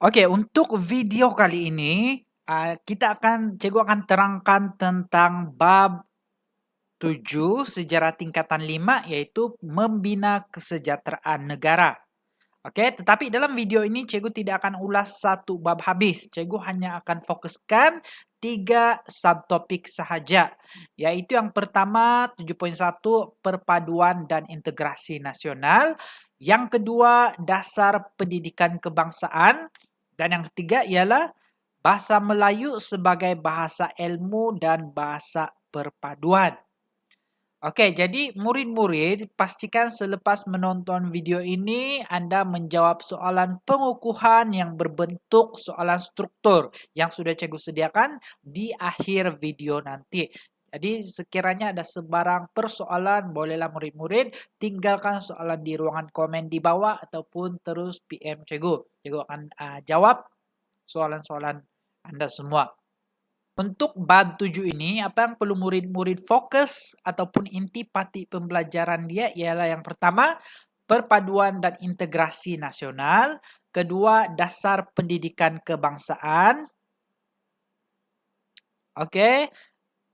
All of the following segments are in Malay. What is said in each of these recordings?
Oke, untuk video kali ini, cikgu akan terangkan tentang bab 7 sejarah tingkatan 5, yaitu membina kesejahteraan negara. Oke, tetapi dalam video ini cikgu tidak akan ulas satu bab habis. Cikgu hanya akan fokuskan 3 subtopik sahaja, yaitu yang pertama 7.1 perpaduan dan integrasi nasional, yang kedua dasar pendidikan kebangsaan, dan yang ketiga ialah bahasa Melayu sebagai bahasa ilmu dan bahasa perpaduan. Oke, jadi murid-murid pastikan selepas menonton video ini Anda menjawab soalan pengukuhan yang berbentuk soalan struktur yang sudah cikgu sediakan di akhir video nanti. Jadi sekiranya ada sebarang persoalan, bolehlah murid-murid tinggalkan soalan di ruangan komen di bawah ataupun terus PM cikgu. Cikgu akan jawab soalan-soalan Anda semua. Untuk bab 7 ini, apa yang perlu murid-murid fokus ataupun intipati pembelajaran dia ialah yang pertama, perpaduan dan integrasi nasional. Kedua, dasar pendidikan kebangsaan. Oke.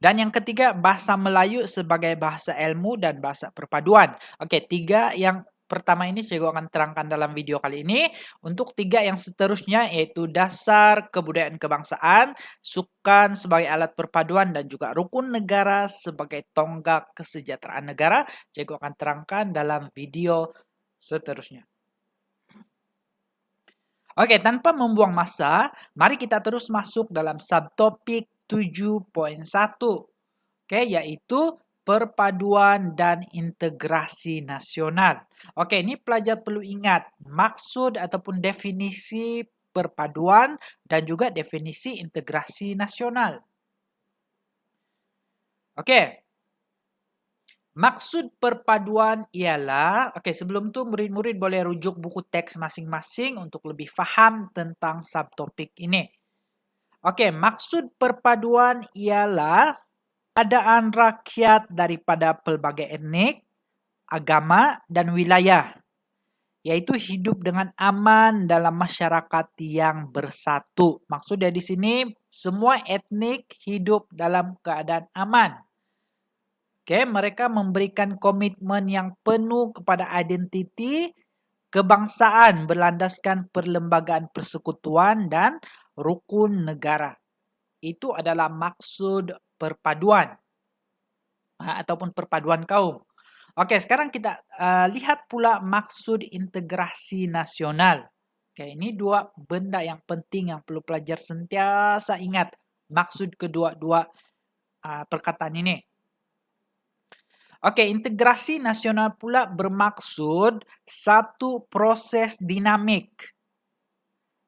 Dan yang ketiga, bahasa Melayu sebagai bahasa ilmu dan bahasa perpaduan. Oke, 3 yang pertama ini cikgu akan terangkan dalam video kali ini. Untuk 3 yang seterusnya yaitu dasar kebudayaan kebangsaan, sukan sebagai alat perpaduan, dan juga rukun negara sebagai tonggak kesejahteraan negara, cikgu akan terangkan dalam video seterusnya. Oke, tanpa membuang masa, mari kita terus masuk dalam subtopik 7.1. Oke, yaitu perpaduan dan integrasi nasional. Oke, ini pelajar perlu ingat maksud ataupun definisi perpaduan dan juga definisi integrasi nasional. Oke. Maksud perpaduan ialah, sebelum itu murid-murid boleh rujuk buku teks masing-masing untuk lebih faham tentang subtopik ini. Oke, maksud perpaduan ialah keadaan rakyat daripada pelbagai etnik, agama, dan wilayah, yaitu hidup dengan aman dalam masyarakat yang bersatu. Maksudnya di sini, semua etnik hidup dalam keadaan aman. Oke, mereka memberikan komitmen yang penuh kepada identiti kebangsaan berlandaskan perlembagaan persekutuan dan rukun negara. Itu adalah maksud perpaduan ataupun perpaduan kaum. Oke, sekarang kita lihat pula maksud integrasi nasional. Oke, ini dua benda yang penting yang perlu pelajar sentiasa ingat maksud kedua-dua perkataan ini. Oke, integrasi nasional pula bermaksud satu proses dinamik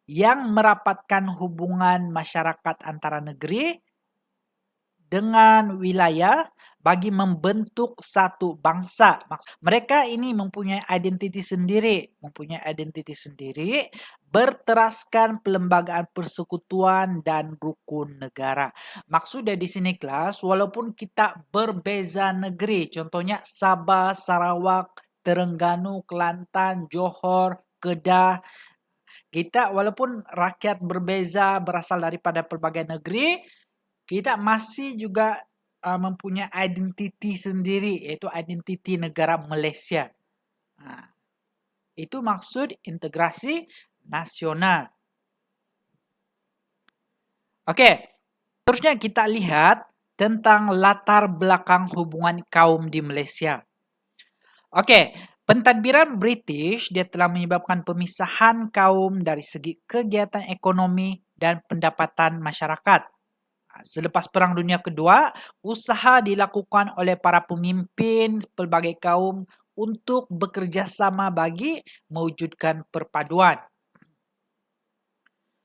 yang merapatkan hubungan masyarakat antara negeri dengan wilayah bagi membentuk satu bangsa. Mereka ini mempunyai identiti sendiri, berteraskan pelembagaan persekutuan dan rukun negara. Maksudnya di sini kelas, walaupun kita berbeza negeri, contohnya Sabah, Sarawak, Terengganu, Kelantan, Johor, Kedah, kita walaupun rakyat berbeza berasal daripada pelbagai negeri, kita masih juga mempunyai identiti sendiri, yaitu identiti negara Malaysia. Itu maksud integrasi nasional. Oke, terusnya kita lihat tentang latar belakang hubungan kaum di Malaysia. Oke, pentadbiran British dia telah menyebabkan pemisahan kaum dari segi kegiatan ekonomi dan pendapatan masyarakat. Selepas Perang Dunia Kedua, usaha dilakukan oleh para pemimpin pelbagai kaum untuk bekerja sama bagi mewujudkan perpaduan.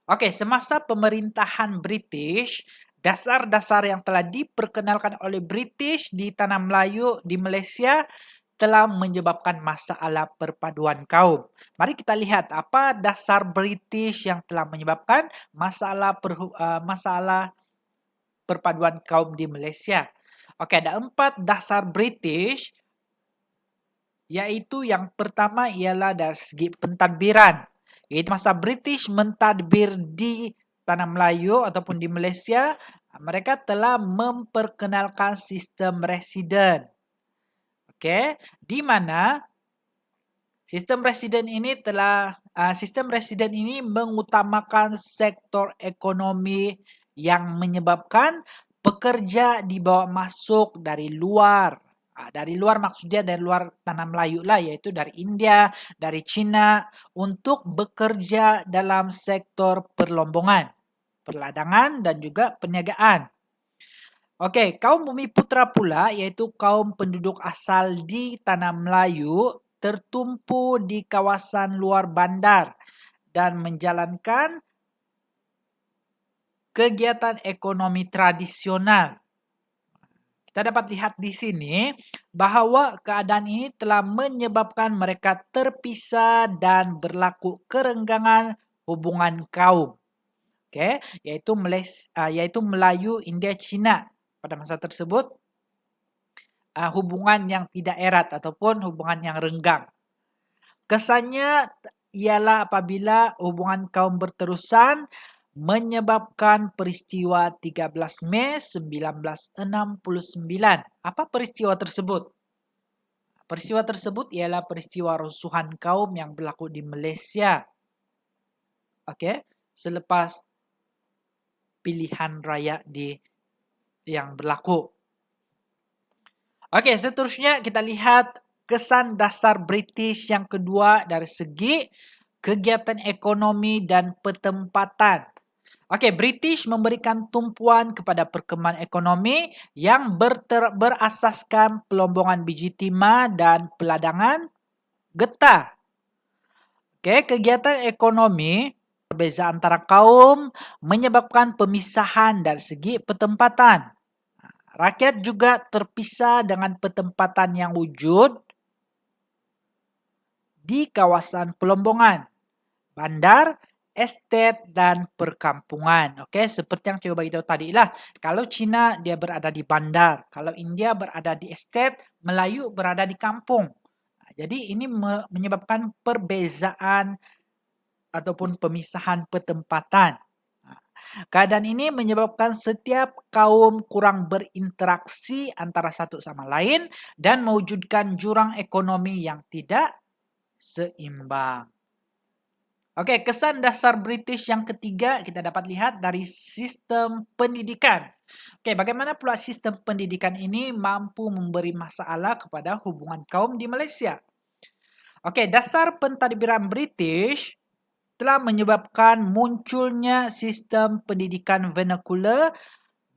Oke, semasa pemerintahan British, dasar-dasar yang telah diperkenalkan oleh British di tanah Melayu di Malaysia telah menyebabkan masalah perpaduan kaum. Mari kita lihat apa dasar British yang telah menyebabkan masalah perpaduan kaum di Malaysia. Oke, ada 4 dasar British, yaitu yang pertama ialah dari segi pentadbiran. Itu masa British mentadbir di Tanah Melayu ataupun di Malaysia, mereka telah memperkenalkan sistem residen. Okey, di mana sistem residen ini mengutamakan sektor ekonomi yang menyebabkan pekerja dibawa masuk dari luar. Dari luar maksudnya dari luar Tanah Melayu lah, yaitu dari India, dari China, untuk bekerja dalam sektor perlombongan, perladangan dan juga perniagaan. Okey, kaum Bumi Putra pula, iaitu kaum penduduk asal di Tanah Melayu, tertumpu di kawasan luar bandar dan menjalankan kegiatan ekonomi tradisional. Kita dapat lihat di sini bahawa keadaan ini telah menyebabkan mereka terpisah dan berlaku kerenggangan hubungan kaum. Okey, iaitu Melayu, India, Cina pada masa tersebut. Hubungan yang tidak erat ataupun hubungan yang renggang. Kesannya ialah apabila hubungan kaum berterusan menyebabkan peristiwa 13 Mei 1969. Apa peristiwa tersebut? Peristiwa tersebut ialah peristiwa rusuhan kaum yang berlaku di Malaysia. Okey, selepas pilihan raya yang berlaku. Okey, seterusnya kita lihat kesan dasar British yang kedua dari segi kegiatan ekonomi dan pertempatan. Okey, British memberikan tumpuan kepada perkembangan ekonomi yang berasaskan pelombongan biji timah dan peladangan getah. Okey, kegiatan ekonomi perbezaan antara kaum menyebabkan pemisahan dari segi pertempatan. Rakyat juga terpisah dengan pertempatan yang wujud di kawasan pelombongan, bandar, estet dan perkampungan. Okey, seperti yang saya bagi tahu tadi lah. Kalau Cina dia berada di bandar, kalau India berada di estet, Melayu berada di kampung. Jadi ini menyebabkan perbezaan ataupun pemisahan pertempatan. Keadaan ini menyebabkan setiap kaum kurang berinteraksi antara satu sama lain dan mewujudkan jurang ekonomi yang tidak seimbang. Okey, kesan dasar British yang ketiga kita dapat lihat dari sistem pendidikan. Okey, bagaimana pula sistem pendidikan ini mampu memberi masalah kepada hubungan kaum di Malaysia? Okey, dasar pentadbiran British telah menyebabkan munculnya sistem pendidikan vernacular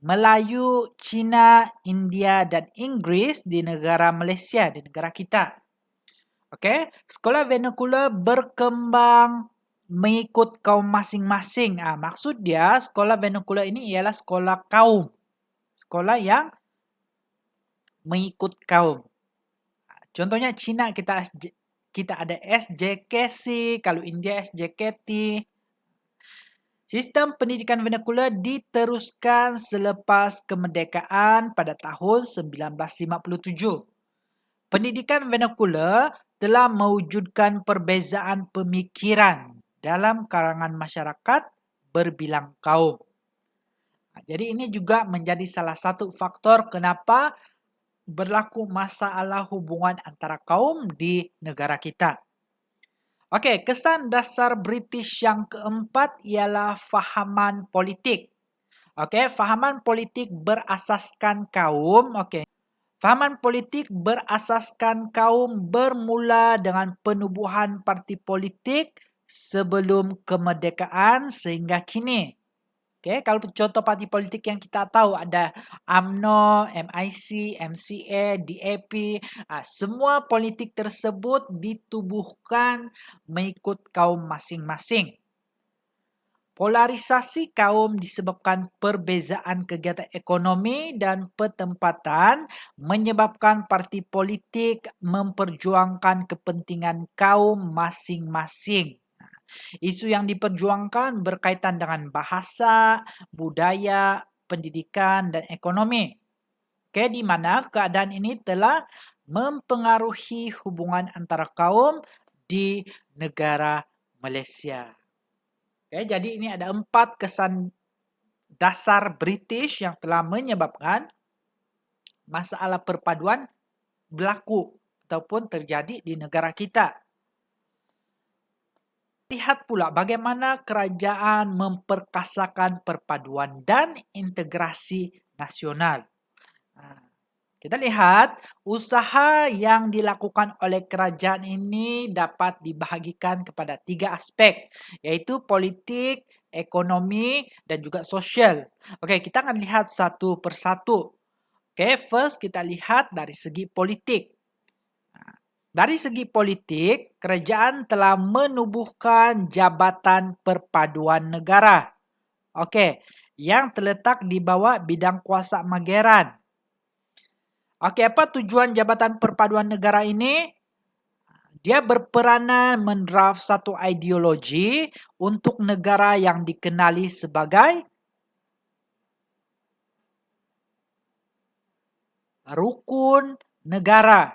Melayu, Cina, India dan Inggeris di negara Malaysia, di negara kita. Okey, sekolah vernacular berkembang mengikut kaum masing-masing. Maksud dia sekolah vernacular ini ialah sekolah kaum. Sekolah yang mengikut kaum. Contohnya Cina kita ada SJKC, kalau India SJKT. Sistem pendidikan vernacular diteruskan selepas kemerdekaan pada tahun 1957. Pendidikan vernacular telah mewujudkan perbezaan pemikiran dalam kalangan masyarakat berbilang kaum. Jadi ini juga menjadi salah satu faktor kenapa berlaku masalah hubungan antara kaum di negara kita. Okey, kesan dasar British yang keempat ialah fahaman politik. Okey, fahaman politik berasaskan kaum. Okey. Fahaman politik berasaskan kaum bermula dengan penubuhan parti politik sebelum kemerdekaan sehingga kini. Okay, kalau contoh parti politik yang kita tahu ada UMNO, MIC, MCA, DAP, semua politik tersebut ditubuhkan mengikut kaum masing-masing. Polarisasi kaum disebabkan perbezaan kegiatan ekonomi dan pertempatan menyebabkan parti politik memperjuangkan kepentingan kaum masing-masing. Isu yang diperjuangkan berkaitan dengan bahasa, budaya, pendidikan dan ekonomi. Di mana keadaan ini telah mempengaruhi hubungan antara kaum di negara Malaysia. Oke, jadi ini ada 4 kesan dasar British yang telah menyebabkan masalah perpaduan berlaku ataupun terjadi di negara kita. Lihat pula bagaimana kerajaan memperkasakan perpaduan dan integrasi nasional. Kita lihat usaha yang dilakukan oleh kerajaan ini dapat dibahagikan kepada 3 aspek, yaitu politik, ekonomi, dan juga sosial. Oke, kita akan lihat satu persatu. Oke, first kita lihat dari segi politik. Dari segi politik, kerajaan telah menubuhkan Jabatan Perpaduan Negara. Oke, yang terletak di bawah bidang kuasa Mageran. Oke, apa tujuan Jabatan Perpaduan Negara ini? Dia berperanan mendraft satu ideologi untuk negara yang dikenali sebagai rukun negara.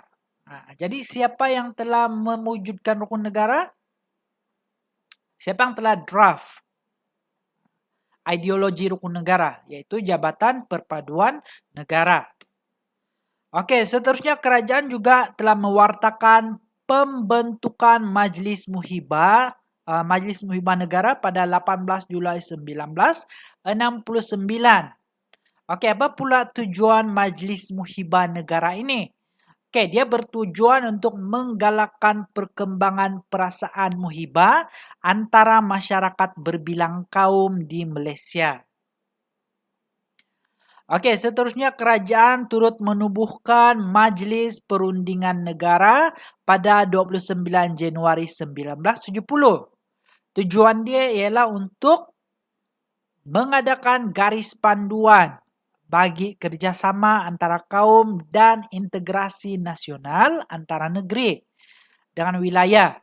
Jadi siapa yang telah mewujudkan rukun negara? Siapa yang telah draft ideologi rukun negara? Yaitu Jabatan Perpaduan Negara. Oke, seterusnya kerajaan juga telah mewartakan pembentukan Majlis Muhibah Negara pada 18 Julai 1969. Oke, apa pula tujuan Majlis Muhibah Negara ini? Oke, dia bertujuan untuk menggalakkan perkembangan perasaan muhibah antara masyarakat berbilang kaum di Malaysia. Oke, seterusnya kerajaan turut menubuhkan Majlis Perundingan Negara pada 29 Januari 1970. Tujuan dia ialah untuk mengadakan garis panduan bagi kerjasama antara kaum dan integrasi nasional antara negeri dengan wilayah.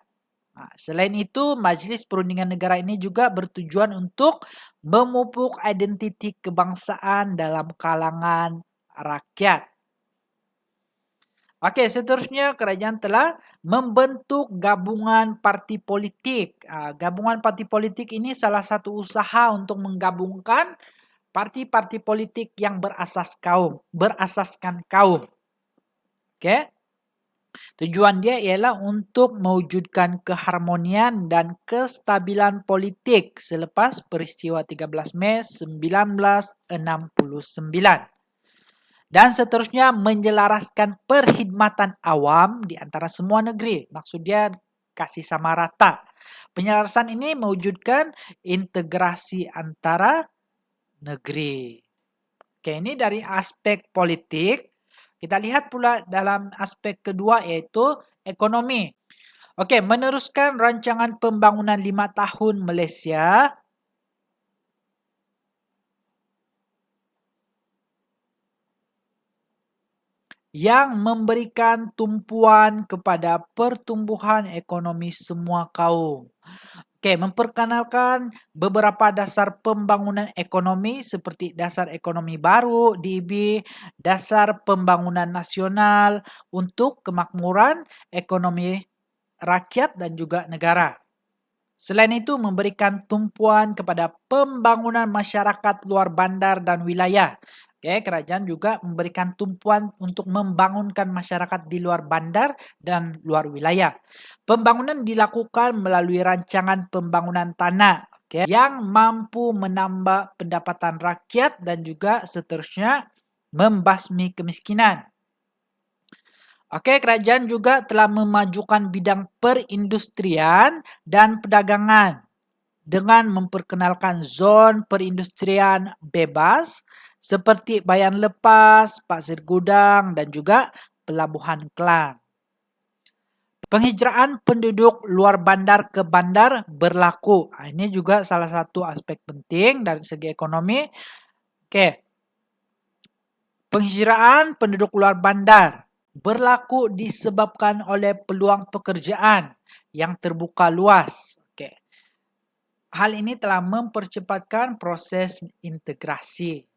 Selain itu, Majlis Perundingan Negara ini juga bertujuan untuk memupuk identiti kebangsaan dalam kalangan rakyat. Oke, seterusnya kerajaan telah membentuk gabungan parti politik. Gabungan parti politik ini salah satu usaha untuk menggabungkan parti-parti politik yang berasaskan kaum. Oke. Tujuan dia ialah untuk mewujudkan keharmonian dan kestabilan politik selepas peristiwa 13 Mei 1969. Dan seterusnya menyelaraskan perkhidmatan awam di antara semua negeri. Maksud dia kasih sama rata. Penyelarasan ini mewujudkan integrasi antara negeri. Oke, ini dari aspek politik. Kita lihat pula dalam aspek kedua yaitu ekonomi. Oke, meneruskan rancangan pembangunan 5 tahun Malaysia. Yang memberikan tumpuan kepada pertumbuhan ekonomi semua kaum. Oke, memperkenalkan beberapa dasar pembangunan ekonomi seperti dasar ekonomi baru, DB, dasar pembangunan nasional untuk kemakmuran ekonomi rakyat dan juga negara. Selain itu, memberikan tumpuan kepada pembangunan masyarakat luar bandar dan wilayah. Oke, kerajaan juga memberikan tumpuan untuk membangunkan masyarakat di luar bandar dan luar wilayah. Pembangunan dilakukan melalui rancangan pembangunan tanah, oke, yang mampu menambah pendapatan rakyat dan juga seterusnya membasmi kemiskinan. Oke, kerajaan juga telah memajukan bidang perindustrian dan perdagangan dengan memperkenalkan zon perindustrian bebas seperti Bayan Lepas, Pasir Gudang, dan juga Pelabuhan Klang. Penghijraan penduduk luar bandar ke bandar berlaku. Ini juga salah satu aspek penting dari segi ekonomi. Oke. Penghijraan penduduk luar bandar berlaku disebabkan oleh peluang pekerjaan yang terbuka luas. Oke. Hal ini telah mempercepatkan proses integrasi.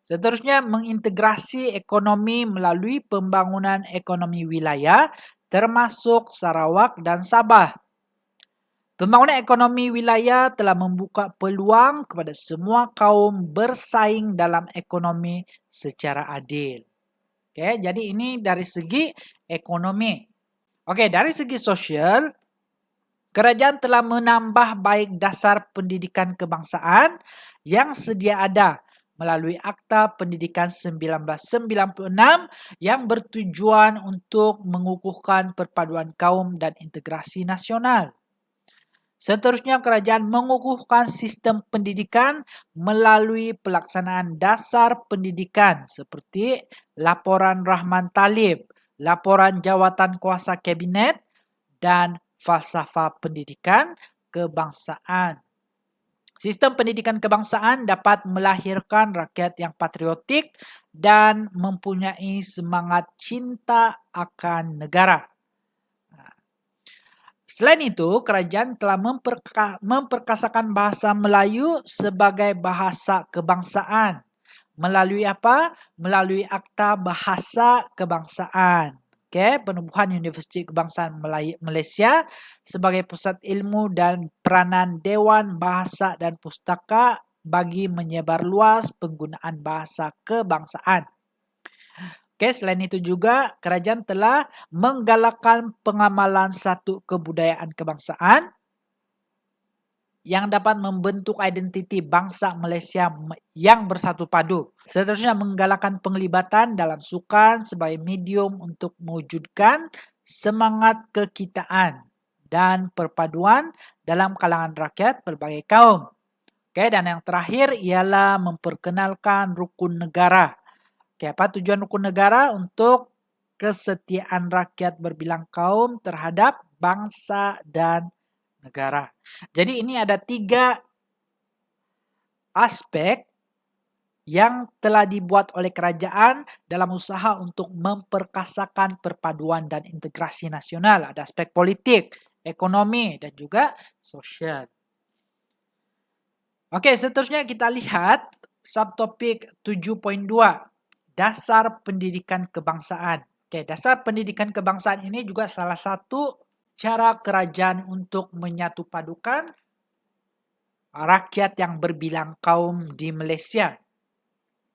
Seterusnya, mengintegrasi ekonomi melalui pembangunan ekonomi wilayah termasuk Sarawak dan Sabah. Pembangunan ekonomi wilayah telah membuka peluang kepada semua kaum bersaing dalam ekonomi secara adil. Okey, jadi ini dari segi ekonomi. Okey, dari segi sosial, kerajaan telah menambah baik dasar pendidikan kebangsaan yang sedia ada melalui Akta Pendidikan 1996 yang bertujuan untuk mengukuhkan perpaduan kaum dan integrasi nasional. Seterusnya, kerajaan mengukuhkan sistem pendidikan melalui pelaksanaan dasar pendidikan seperti Laporan Rahman Talib, Laporan Jawatan Kuasa Kabinet, dan Falsafah Pendidikan Kebangsaan. Sistem pendidikan kebangsaan dapat melahirkan rakyat yang patriotik dan mempunyai semangat cinta akan negara. Selain itu, kerajaan telah memperkasakan bahasa Melayu sebagai bahasa kebangsaan. Melalui apa? Melalui Akta Bahasa Kebangsaan. Okay? Penubuhan Universiti Kebangsaan Malaysia sebagai pusat ilmu dan peranan Dewan Bahasa dan Pustaka bagi menyebar luas penggunaan bahasa kebangsaan. Okay, selain itu juga kerajaan telah menggalakkan pengamalan satu kebudayaan kebangsaan yang dapat membentuk identiti bangsa Malaysia yang bersatu padu. Seterusnya, menggalakkan penglibatan dalam sukan sebagai medium untuk mewujudkan semangat kekitaan dan perpaduan dalam kalangan rakyat berbagai kaum. Okay, dan yang terakhir ialah memperkenalkan rukun negara. Okay, apa tujuan rukun negara? Untuk kesetiaan rakyat berbilang kaum terhadap bangsa dan negara. Jadi ini ada 3 aspek yang telah dibuat oleh kerajaan dalam usaha untuk memperkasakan perpaduan dan integrasi nasional. Ada aspek politik, ekonomi, dan juga sosial. Okey, seterusnya kita lihat subtopik 7.2. Dasar pendidikan kebangsaan. Okey, dasar pendidikan kebangsaan ini juga salah satu cara kerajaan untuk menyatupadukan rakyat yang berbilang kaum di Malaysia.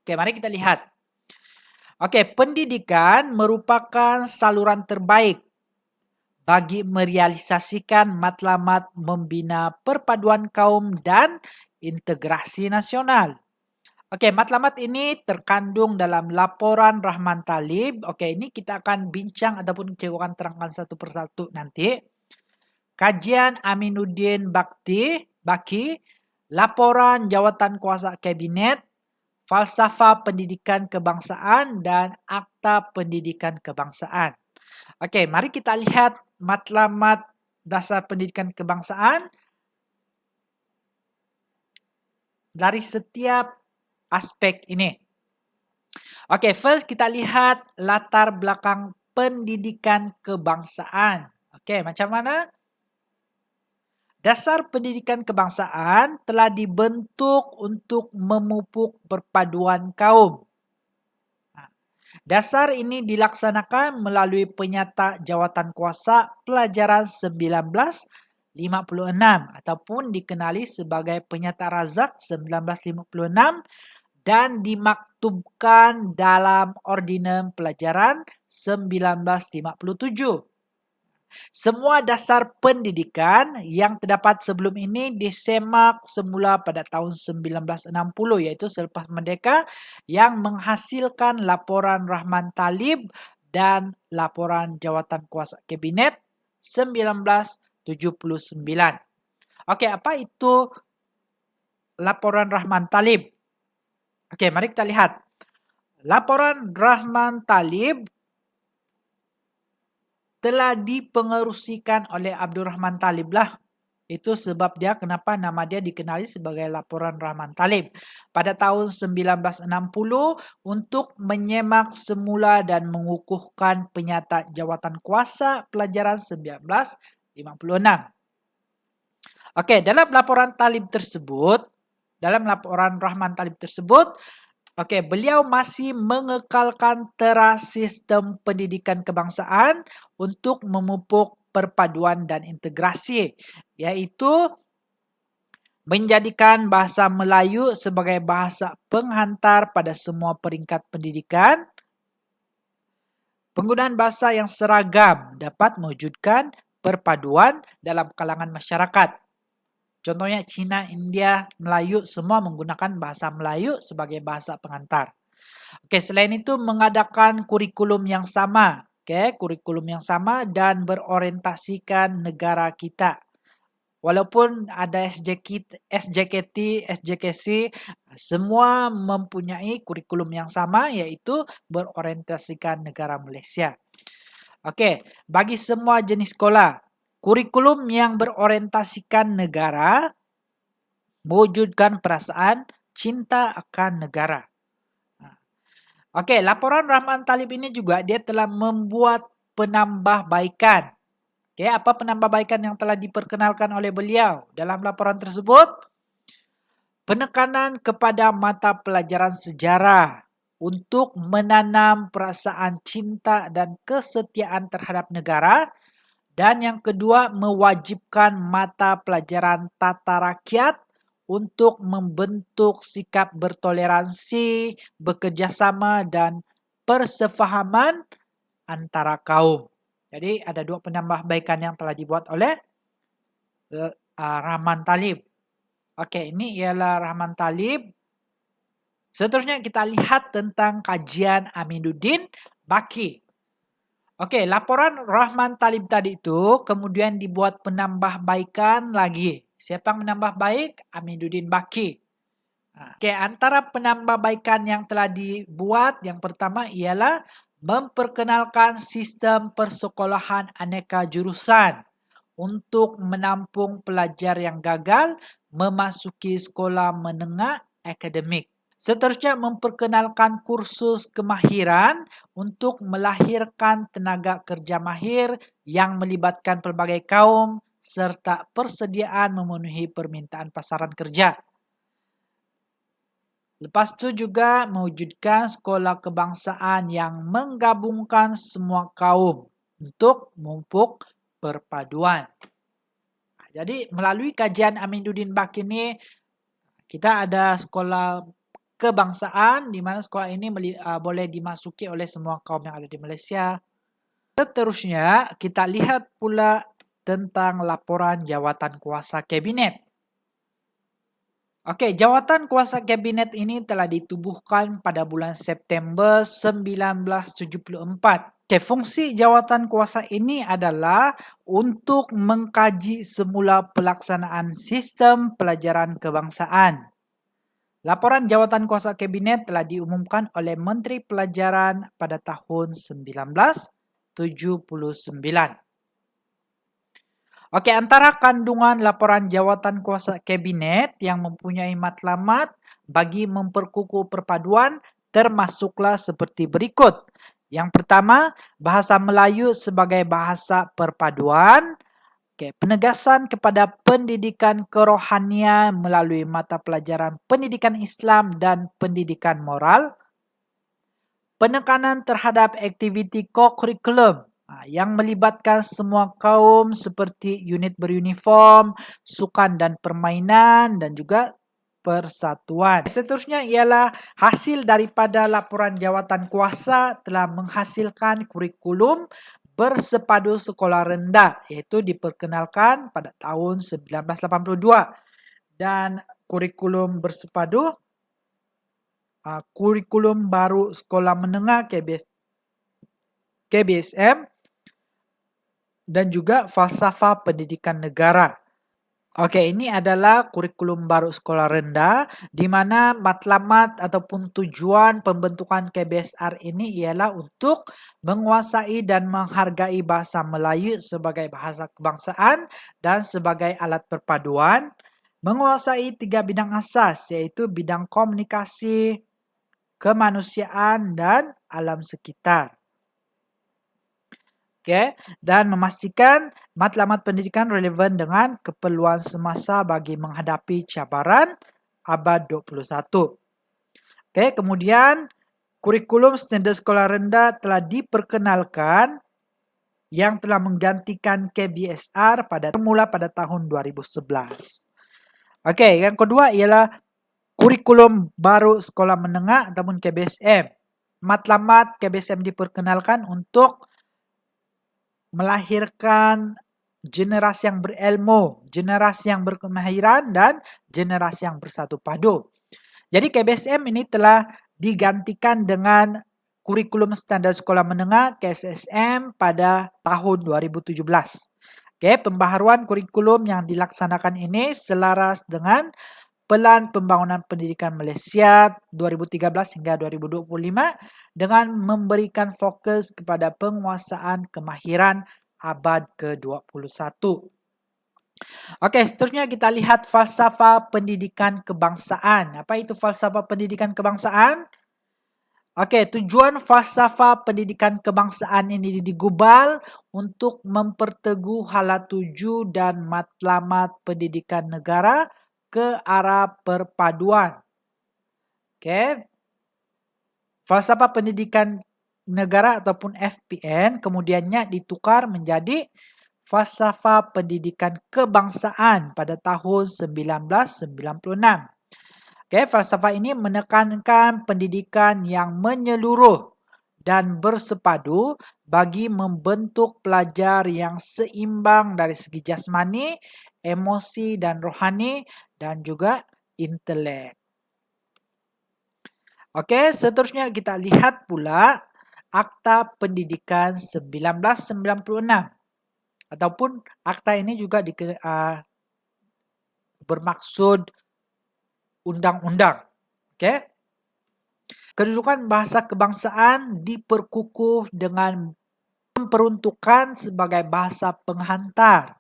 Okey, mari kita lihat. Okey, pendidikan merupakan saluran terbaik bagi merealisasikan matlamat membina perpaduan kaum dan integrasi nasional. Okey, matlamat ini terkandung dalam Laporan Rahman Talib. Okey, ini kita akan bincang ataupun cikgu akan terangkan satu persatu nanti. Kajian Aminuddin Baki, Laporan Jawatan Kuasa Kabinet, Falsafah Pendidikan Kebangsaan, dan Akta Pendidikan Kebangsaan. Okey, mari kita lihat matlamat dasar pendidikan kebangsaan dari setiap aspek ini. Okey, first kita lihat latar belakang pendidikan kebangsaan. Okey, macam mana? Dasar pendidikan kebangsaan telah dibentuk untuk memupuk perpaduan kaum. Dasar ini dilaksanakan melalui Penyata Jawatan Kuasa Pelajaran 1956 ataupun dikenali sebagai Penyata Razak 1956 dan dimaktubkan dalam Ordinans Pelajaran 1957. Semua dasar pendidikan yang terdapat sebelum ini disemak semula pada tahun 1960, iaitu selepas merdeka, yang menghasilkan Laporan Rahman Talib dan Laporan Jawatan Kuasa Kabinet 1979. Okey, apa itu Laporan Rahman Talib? Okey, mari kita lihat. Laporan Rahman Talib telah dipengerusikan oleh Abdul Rahman Talib lah. Itu sebab dia kenapa nama dia dikenali sebagai Laporan Rahman Talib. Pada tahun 1960 untuk menyemak semula dan mengukuhkan Penyata Jawatan Kuasa Pelajaran 1956. Okey, dalam Laporan Talib tersebut, dalam Laporan Rahman Talib tersebut, okey, beliau masih mengekalkan teras sistem pendidikan kebangsaan untuk memupuk perpaduan dan integrasi, yaitu menjadikan bahasa Melayu sebagai bahasa penghantar pada semua peringkat pendidikan. Penggunaan bahasa yang seragam dapat mewujudkan perpaduan dalam kalangan masyarakat. Contohnya Cina, India, Melayu semua menggunakan bahasa Melayu sebagai bahasa pengantar. Oke, selain itu mengadakan kurikulum yang sama. Oke, kurikulum yang sama dan berorientasikan negara kita. Walaupun ada SJKT, SJKC, semua mempunyai kurikulum yang sama, yaitu berorientasikan negara Malaysia. Oke, bagi semua jenis sekolah, kurikulum yang berorientasikan negara mewujudkan perasaan cinta akan negara. Oke, laporan Rahman Talib ini juga dia telah membuat penambahbaikan. Oke, apa penambahbaikan yang telah diperkenalkan oleh beliau dalam laporan tersebut? Penekanan kepada mata pelajaran sejarah untuk menanam perasaan cinta dan kesetiaan terhadap negara. Dan yang kedua, mewajibkan mata pelajaran tata rakyat untuk membentuk sikap bertoleransi, bekerjasama dan persefahaman antara kaum. Jadi ada dua penambahbaikan yang telah dibuat oleh Rahman Talib. Oke, ini ialah Rahman Talib. Seterusnya kita lihat tentang kajian Aminuddin Baki. Oke, laporan Rahman Talib tadi itu kemudian dibuat penambahbaikan lagi. Siapa yang menambah baik? Aminuddin Baki. Oke, antara penambahbaikan yang telah dibuat, yang pertama ialah memperkenalkan sistem persekolahan aneka jurusan untuk menampung pelajar yang gagal memasuki sekolah menengah akademik. Seterusnya memperkenalkan kursus kemahiran untuk melahirkan tenaga kerja mahir yang melibatkan pelbagai kaum serta persediaan memenuhi permintaan pasaran kerja. Lepas itu juga mewujudkan sekolah kebangsaan yang menggabungkan semua kaum untuk memupuk perpaduan. Jadi melalui kajian Aminuddin Baki ini kita ada sekolah kebangsaan di mana sekolah ini boleh dimasuki oleh semua kaum yang ada di Malaysia. Seterusnya kita lihat pula tentang laporan jawatan kuasa kabinet. Oke, jawatan kuasa kabinet ini telah ditubuhkan pada bulan September 1974. Oke, fungsi jawatan kuasa ini adalah untuk mengkaji semula pelaksanaan sistem pelajaran kebangsaan. Laporan jawatan kuasa kabinet telah diumumkan oleh Menteri Pelajaran pada tahun 1979. Oke, antara kandungan laporan jawatan kuasa kabinet yang mempunyai matlamat bagi memperkukuh perpaduan termasuklah seperti berikut. Yang pertama, bahasa Melayu sebagai bahasa perpaduan. Oke, penegasan kepada pendidikan kerohanian melalui mata pelajaran pendidikan Islam dan pendidikan moral. Penekanan terhadap aktiviti co-curriculum yang melibatkan semua kaum seperti unit beruniform, sukan dan permainan dan juga persatuan. Seterusnya ialah hasil daripada laporan jawatan kuasa telah menghasilkan kurikulum bersepadu sekolah rendah, iaitu diperkenalkan pada tahun 1982, dan kurikulum bersepadu kurikulum baru sekolah menengah KBSM dan juga falsafah pendidikan negara. Oke, ini adalah kurikulum baru sekolah rendah di mana matlamat ataupun tujuan pembentukan KBSR ini ialah untuk menguasai dan menghargai bahasa Melayu sebagai bahasa kebangsaan dan sebagai alat perpaduan, menguasai 3 bidang asas iaitu bidang komunikasi, kemanusiaan dan alam sekitar. Oke, dan memastikan matlamat pendidikan relevan dengan keperluan semasa bagi menghadapi cabaran abad 21. Oke, kemudian kurikulum standard sekolah rendah telah diperkenalkan yang telah menggantikan KBSR bermula pada tahun 2011. Oke, yang kedua ialah kurikulum baru sekolah menengah ataupun KBSM. Matlamat KBSM diperkenalkan untuk melahirkan generasi yang berilmu, generasi yang berkemahiran, dan generasi yang bersatu padu. Jadi KBSM ini telah digantikan dengan kurikulum standar sekolah menengah KSSM pada tahun 2017. Oke, pembaharuan kurikulum yang dilaksanakan ini selaras dengan Pelan Pembangunan Pendidikan Malaysia 2013 hingga 2025 dengan memberikan fokus kepada penguasaan kemahiran abad ke-21. Oke, seterusnya kita lihat falsafah pendidikan kebangsaan. Apa itu falsafah pendidikan kebangsaan? Oke, tujuan falsafah pendidikan kebangsaan ini digubal untuk memperteguh hala tuju dan matlamat pendidikan negara ke arah perpaduan. Oke, falsafah pendidikan negara ataupun FPN kemudiannya ditukar menjadi falsafah pendidikan kebangsaan pada tahun 1996. Oke, falsafah ini menekankan pendidikan yang menyeluruh dan bersepadu bagi membentuk pelajar yang seimbang dari segi jasmani, emosi dan rohani dan juga intelek. Oke, seterusnya kita lihat pula Akta Pendidikan 1996 ataupun akta ini juga bermaksud undang-undang. Oke. Kedudukan bahasa kebangsaan diperkukuh dengan memperuntukkan sebagai bahasa penghantar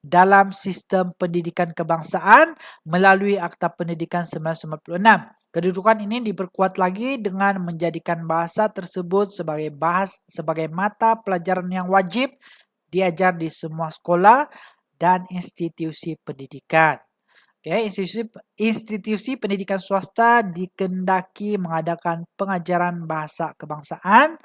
dalam sistem pendidikan kebangsaan melalui Akta Pendidikan 1996. Kedudukan ini diperkuat lagi dengan menjadikan bahasa tersebut sebagai mata pelajaran yang wajib diajar di semua sekolah dan institusi pendidikan. Oke, institusi pendidikan swasta dikendaki mengadakan pengajaran bahasa kebangsaan,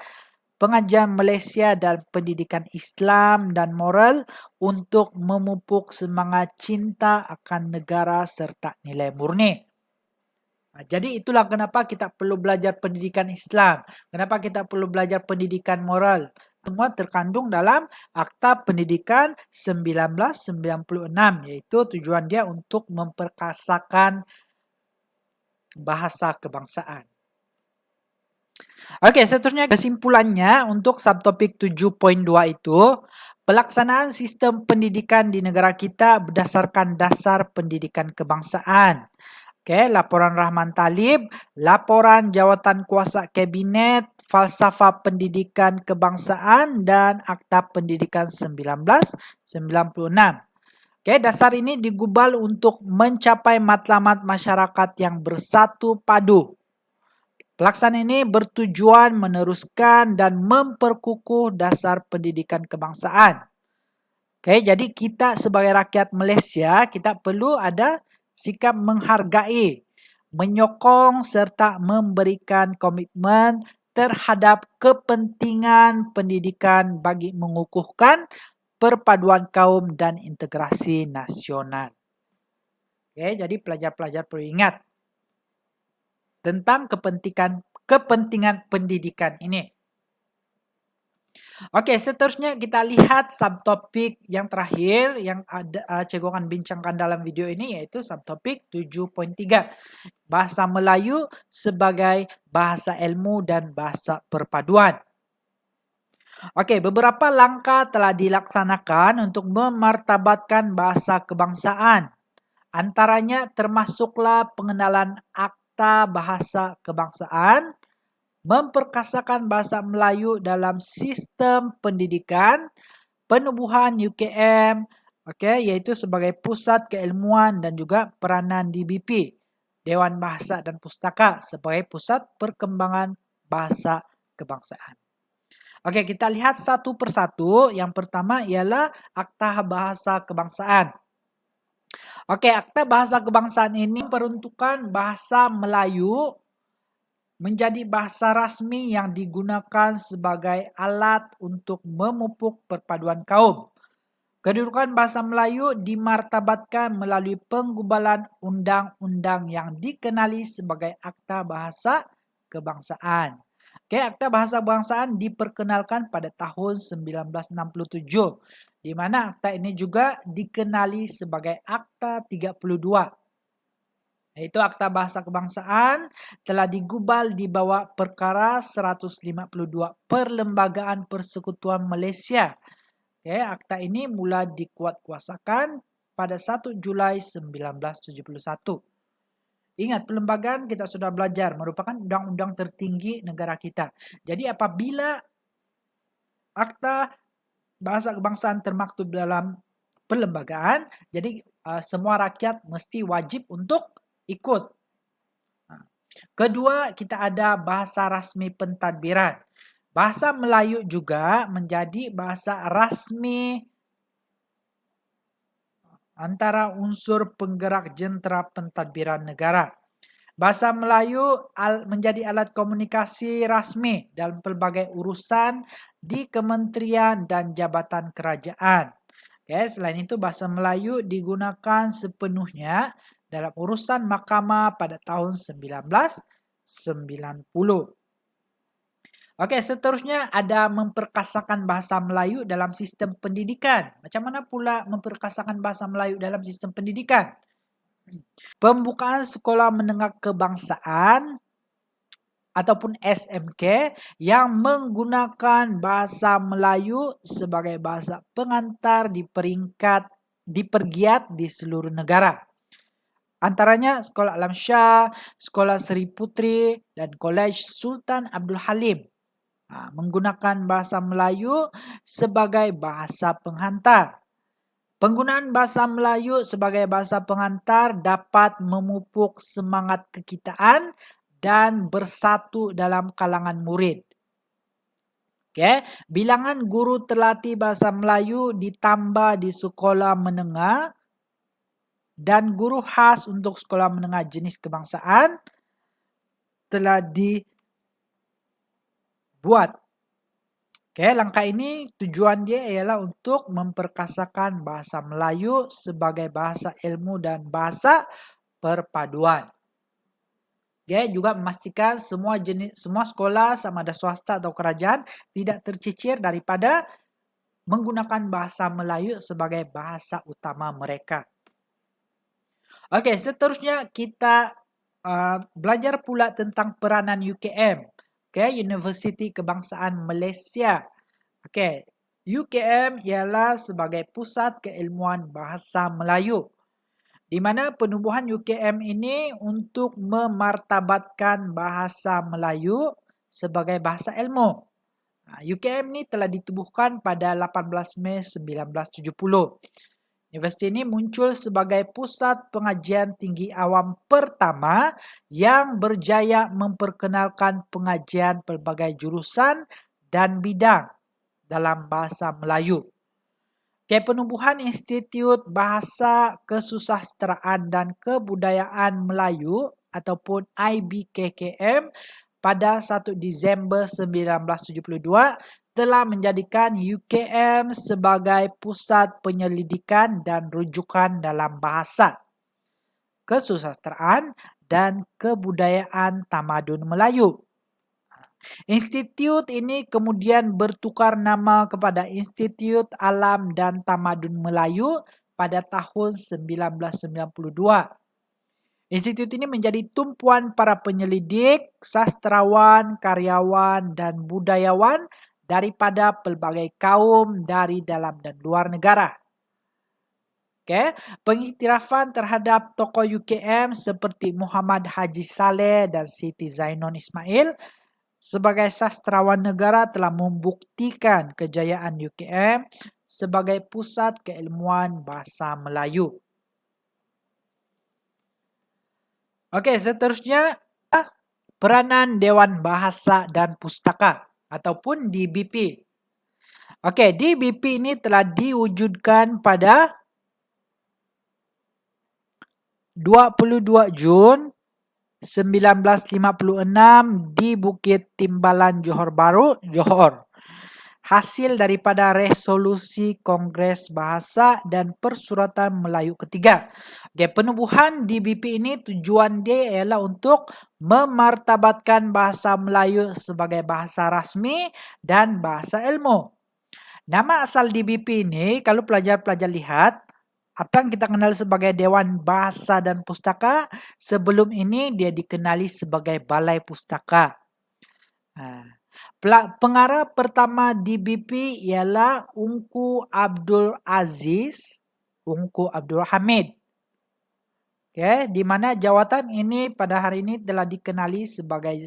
pengajian Malaysia dan pendidikan Islam dan moral untuk memupuk semangat cinta akan negara serta nilai murni. Jadi itulah kenapa kita perlu belajar pendidikan Islam. Kenapa kita perlu belajar pendidikan moral. Semua terkandung dalam Akta Pendidikan 1996. Yaitu tujuan dia untuk memperkasakan bahasa kebangsaan. Oke, seterusnya kesimpulannya untuk subtopik 7.2 itu. Pelaksanaan sistem pendidikan di negara kita berdasarkan dasar pendidikan kebangsaan. Oke, laporan Rahman Talib, laporan Jawatan Kuasa Kabinet, falsafah pendidikan kebangsaan dan Akta Pendidikan 1996. Oke, dasar ini digubal untuk mencapai matlamat masyarakat yang bersatu padu. Pelaksanaan ini bertujuan meneruskan dan memperkukuh dasar pendidikan kebangsaan. Oke, jadi kita sebagai rakyat Malaysia, kita perlu ada sikap menghargai, menyokong serta memberikan komitmen terhadap kepentingan pendidikan bagi mengukuhkan perpaduan kaum dan integrasi nasional. Oke, jadi pelajar-pelajar perlu ingat tentang kepentingan pendidikan ini. Oke, seterusnya kita lihat subtopik yang terakhir yang ada cikgu akan bincangkan dalam video ini yaitu subtopik 7.3. Bahasa Melayu sebagai bahasa ilmu dan bahasa perpaduan. Oke, beberapa langkah telah dilaksanakan untuk memartabatkan bahasa kebangsaan. Antaranya termasuklah pengenalan Akta Bahasa Kebangsaan, memperkasakan bahasa Melayu dalam sistem pendidikan, penubuhan UKM, yaitu sebagai pusat keilmuan dan juga peranan DBP, Dewan Bahasa dan Pustaka sebagai pusat perkembangan bahasa kebangsaan. Oke, kita lihat satu persatu. Yang pertama ialah Akta Bahasa Kebangsaan. Oke, Akta Bahasa Kebangsaan ini memperuntukkan bahasa Melayu menjadi bahasa rasmi yang digunakan sebagai alat untuk memupuk perpaduan kaum. Kedudukan bahasa Melayu dimartabatkan melalui penggubalan undang-undang yang dikenali sebagai Akta Bahasa Kebangsaan. Oke, Akta Bahasa Kebangsaan diperkenalkan pada tahun 1967, di mana akta ini juga dikenali sebagai Akta 32. Yaitu Akta Bahasa Kebangsaan telah digubal di bawah perkara 152 Perlembagaan Persekutuan Malaysia. Oke, akta ini mula dikuatkuasakan pada 1 Julai 1971. Ingat, perlembagaan kita sudah belajar merupakan undang-undang tertinggi negara kita. Jadi apabila Akta Bahasa Kebangsaan termaktub dalam perlembagaan, jadi semua rakyat mesti wajib untuk ikut. Kedua, kita ada bahasa rasmi pentadbiran. Bahasa Melayu juga menjadi bahasa rasmi antara unsur penggerak jentera pentadbiran negara. Bahasa Melayu menjadi alat komunikasi rasmi dalam pelbagai urusan di kementerian dan jabatan kerajaan. Okay, selain itu, bahasa Melayu digunakan sepenuhnya dalam urusan mahkamah pada tahun 1990. Oke, seterusnya ada memperkasakan bahasa Melayu dalam sistem pendidikan. Macam mana pula memperkasakan bahasa Melayu dalam sistem pendidikan? Pembukaan sekolah menengah kebangsaan ataupun SMK yang menggunakan bahasa Melayu sebagai bahasa pengantar di pergiat di seluruh negara. Antaranya Sekolah Alam Shah, Sekolah Seri Putri, dan Kolej Sultan Abdul Halim. Menggunakan bahasa Melayu sebagai bahasa penghantar. Penggunaan bahasa Melayu sebagai bahasa pengantar dapat memupuk semangat kekitaan dan bersatu dalam kalangan murid. Okay. Bilangan guru terlatih bahasa Melayu ditambah di sekolah menengah dan guru khas untuk sekolah menengah jenis kebangsaan telah dibuat. Oke, langkah ini tujuan dia ialah untuk memperkasakan bahasa Melayu sebagai bahasa ilmu dan bahasa perpaduan. Oke, juga memastikan semua sekolah sama ada swasta atau kerajaan tidak tercicir daripada menggunakan bahasa Melayu sebagai bahasa utama mereka. Oke, seterusnya kita belajar pula tentang peranan UKM. Universiti Kebangsaan Malaysia. UKM ialah sebagai pusat keilmuan bahasa Melayu, di mana penubuhan UKM ini untuk memartabatkan bahasa Melayu sebagai bahasa ilmu. UKM ini telah ditubuhkan pada 18 Mei 1970. Universiti ini muncul sebagai pusat pengajian tinggi awam pertama yang berjaya memperkenalkan pengajian pelbagai jurusan dan bidang dalam bahasa Melayu. Penubuhan Institut Bahasa Kesusasteraan dan Kebudayaan Melayu ataupun IBKKM pada 1 Disember 1972 telah menjadikan UKM sebagai pusat penyelidikan dan rujukan dalam bahasa, kesusasteraan, dan kebudayaan tamadun Melayu. Institut ini kemudian bertukar nama kepada Institut Alam dan Tamadun Melayu pada tahun 1992. Institut ini menjadi tumpuan para penyelidik, sastrawan, karyawan, dan budayawan daripada pelbagai kaum dari dalam dan luar negara. Pengiktirafan terhadap tokoh UKM seperti Muhammad Haji Saleh dan Siti Zainon Ismail sebagai sastrawan negara telah membuktikan kejayaan UKM sebagai pusat keilmuan bahasa Melayu. Seterusnya peranan Dewan Bahasa dan Pustaka ataupun DBP. DBP ini telah diwujudkan pada 22 Jun 1956 di Bukit Timbalan, Johor Bahru, Johor. Hasil daripada resolusi Kongres Bahasa dan Persuratan Melayu ketiga. Okay, penubuhan DBP ini tujuan dia ialah untuk memartabatkan bahasa Melayu sebagai bahasa rasmi dan bahasa ilmu. Nama asal DBP ini, kalau pelajar-pelajar lihat, apa yang kita kenal sebagai Dewan Bahasa dan Pustaka, sebelum ini dia dikenali sebagai Balai Pustaka. Pengarah pertama DBP ialah Ungku Abdul Aziz, Ungku Abdul Hamid. Okay, di mana jawatan ini pada hari ini telah dikenali sebagai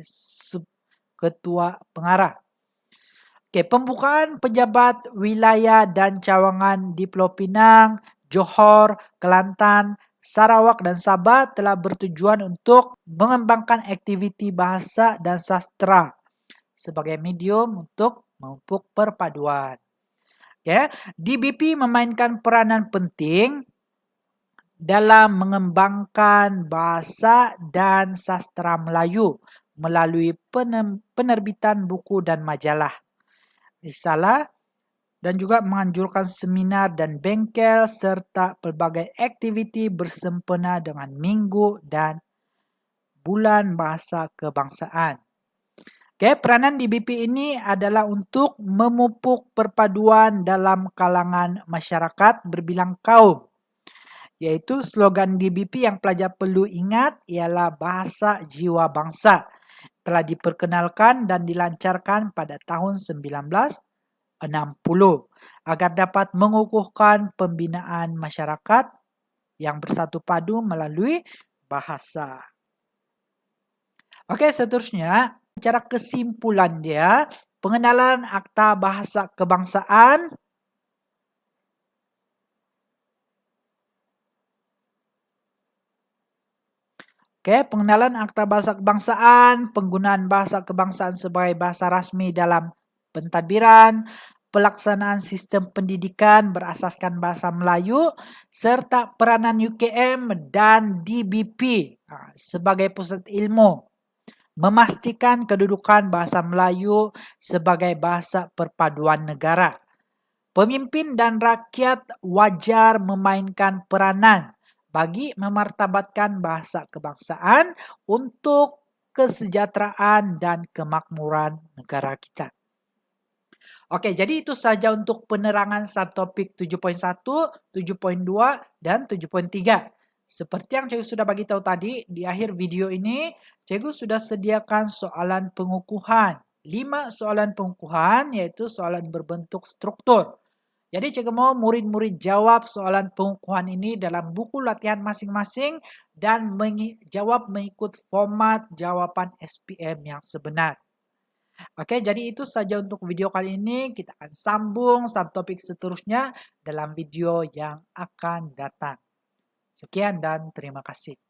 Ketua Pengarah. Okay, pembukaan pejabat wilayah dan cawangan di Pulau Pinang, Johor, Kelantan, Sarawak dan Sabah telah bertujuan untuk mengembangkan aktiviti bahasa dan sastra sebagai medium untuk memupuk perpaduan. Okay. DBP memainkan peranan penting dalam mengembangkan bahasa dan sastra Melayu melalui penerbitan buku dan majalah, risalah, dan juga menganjurkan seminar dan bengkel serta pelbagai aktiviti bersempena dengan minggu dan bulan bahasa kebangsaan. Okay, peranan DBP ini adalah untuk memupuk perpaduan dalam kalangan masyarakat berbilang kaum. Yaitu slogan DBP yang pelajar perlu ingat ialah bahasa jiwa bangsa. Telah diperkenalkan dan dilancarkan pada tahun 1960 agar dapat mengukuhkan pembinaan masyarakat yang bersatu padu melalui bahasa. Oke, seterusnya cara kesimpulan dia, pengenalan Akta Bahasa Kebangsaan. Oke, pengenalan Akta Bahasa Kebangsaan, penggunaan bahasa kebangsaan sebagai bahasa rasmi dalam pentadbiran, pelaksanaan sistem pendidikan berasaskan bahasa Melayu, serta peranan UKM dan DBP sebagai pusat ilmu. Memastikan kedudukan bahasa Melayu sebagai bahasa perpaduan negara. Pemimpin dan rakyat wajar memainkan peranan bagi memartabatkan bahasa kebangsaan untuk kesejahteraan dan kemakmuran negara kita. Oke, jadi itu saja untuk penerangan subtopik 7.1, 7.2, dan 7.3. Seperti yang cikgu sudah bagi tahu tadi, di akhir video ini, cikgu sudah sediakan soalan pengukuhan. 5 soalan pengukuhan, yaitu soalan berbentuk struktur. Jadi cikgu mau murid-murid jawab soalan pengukuhan ini dalam buku latihan masing-masing dan jawab mengikut format jawaban SPM yang sebenar. Oke, jadi itu saja untuk video kali ini. Kita akan sambung subtopik seterusnya dalam video yang akan datang. Sekian dan terima kasih.